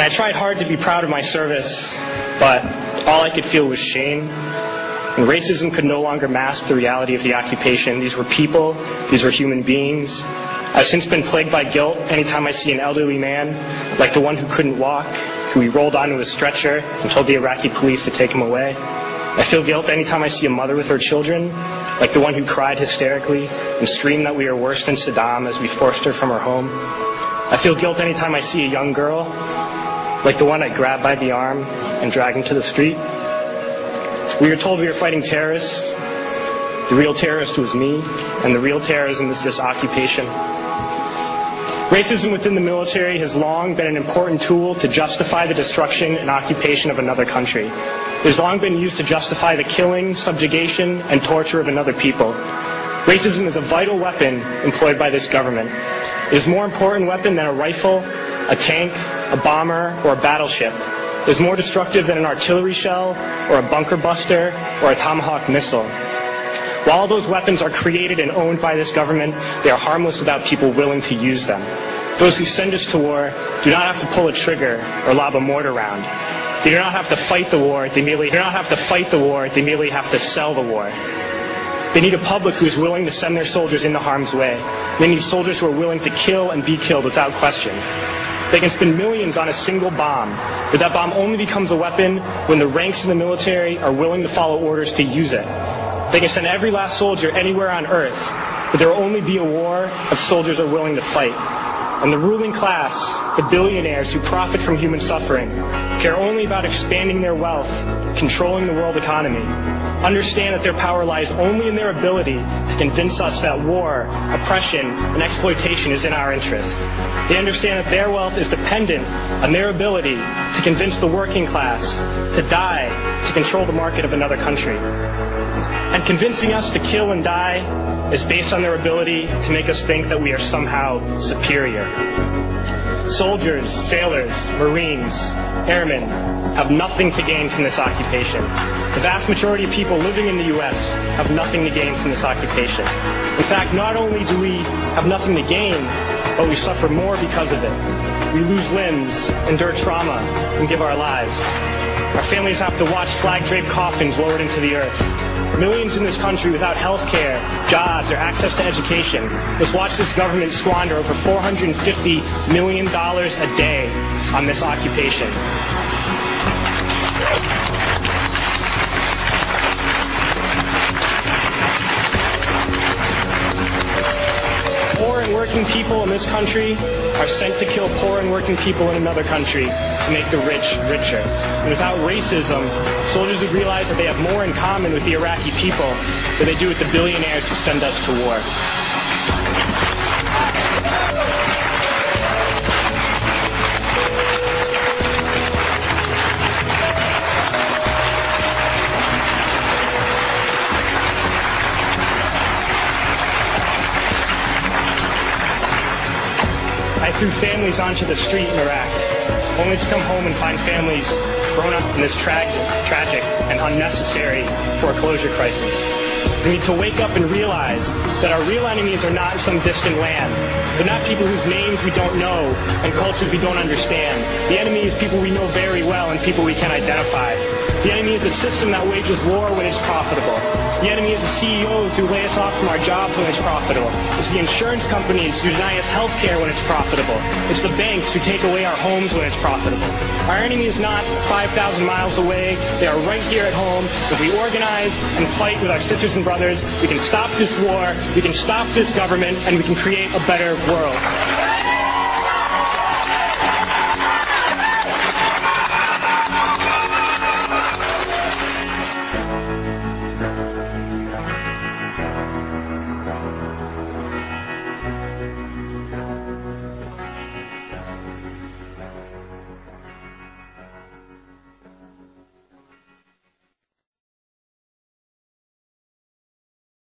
I tried hard to be proud of my service, but all I could feel was shame. And racism could no longer mask the reality of the occupation. These were people. These were human beings. I've since been plagued by guilt anytime I see an elderly man, like the one who couldn't walk, who we rolled onto a stretcher and told the Iraqi police to take him away. I feel guilt anytime I see a mother with her children, like the one who cried hysterically and screamed that we are worse than Saddam as we forced her from her home. I feel guilt anytime I see a young girl, like the one I grabbed by the arm and dragged into the street. We were told we were fighting terrorists. The real terrorist was me, and the real terrorism is this occupation. Racism within the military has long been an important tool to justify the destruction and occupation of another country. It has long been used to justify the killing, subjugation, and torture of another people. Racism is a vital weapon employed by this government. It is a more important weapon than a rifle, a tank, a bomber, or a battleship. It is more destructive than an artillery shell, or a bunker buster, or a Tomahawk missile. While all those weapons are created and owned by this government, they are harmless without people willing to use them. Those who send us to war do not have to pull a trigger or lob a mortar round. They do not have to fight the war, they merely have to sell the war. They need a public who is willing to send their soldiers into harm's way. They need soldiers who are willing to kill and be killed without question. They can spend millions on a single bomb, but that bomb only becomes a weapon when the ranks of the military are willing to follow orders to use it. They can send every last soldier anywhere on earth, but there will only be a war if soldiers are willing to fight. And the ruling class, the billionaires who profit from human suffering, care only about expanding their wealth, controlling the world economy. Understand that their power lies only in their ability to convince us that war, oppression, and exploitation is in our interest. They understand that their wealth is dependent on their ability to convince the working class to die to control the market of another country. And convincing us to kill and die is based on their ability to make us think that we are somehow superior. Soldiers, sailors, Marines, airmen have nothing to gain from this occupation. The vast majority of people living in the U.S. have nothing to gain from this occupation. In fact, not only do we have nothing to gain, but we suffer more because of it. We lose limbs, endure trauma, and give our lives. Our families have to watch flag-draped coffins lowered into the earth. Millions in this country without health care, jobs, or access to education must watch this government squander over $450 million a day on this occupation. Poor and working people in this country are sent to kill poor and working people in another country to make the rich richer. And without racism, soldiers would realize that they have more in common with the Iraqi people than they do with the billionaires who send us to war. I threw families onto the street in Iraq, only to come home and find families grown up in this tragic and unnecessary foreclosure crisis. We need to wake up and realize that our real enemies are not in some distant land. They're not people whose names we don't know and cultures we don't understand. The enemy is people we know very well and people we can identify. The enemy is a system that wages war when it's profitable. The enemy is the CEOs who lay us off from our jobs when it's profitable. It's the insurance companies who deny us health care when it's profitable. It's the banks who take away our homes when it's profitable. Our enemy is not 5,000 miles away. They are right here at home. If we organize and fight with our sisters and brothers, we can stop this war, we can stop this government, and we can create a better world.